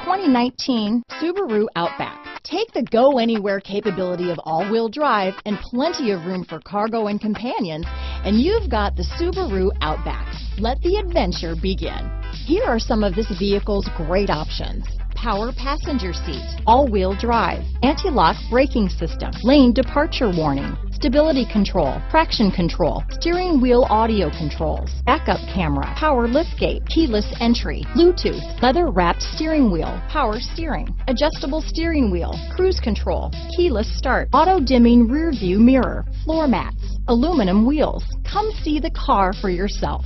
2019 Subaru Outback. Take the go-anywhere capability of all-wheel drive and plenty of room for cargo and companions, and you've got the Subaru Outback. Let the adventure begin. Here are some of this vehicle's great options: power passenger seat, all-wheel drive, anti-lock braking system, lane departure warning, stability control, traction control, steering wheel audio controls, backup camera, power liftgate, keyless entry, Bluetooth, leather-wrapped steering wheel, power steering, adjustable steering wheel, cruise control, keyless start, auto-dimming rear view mirror, floor mats, aluminum wheels. Come see the car for yourself.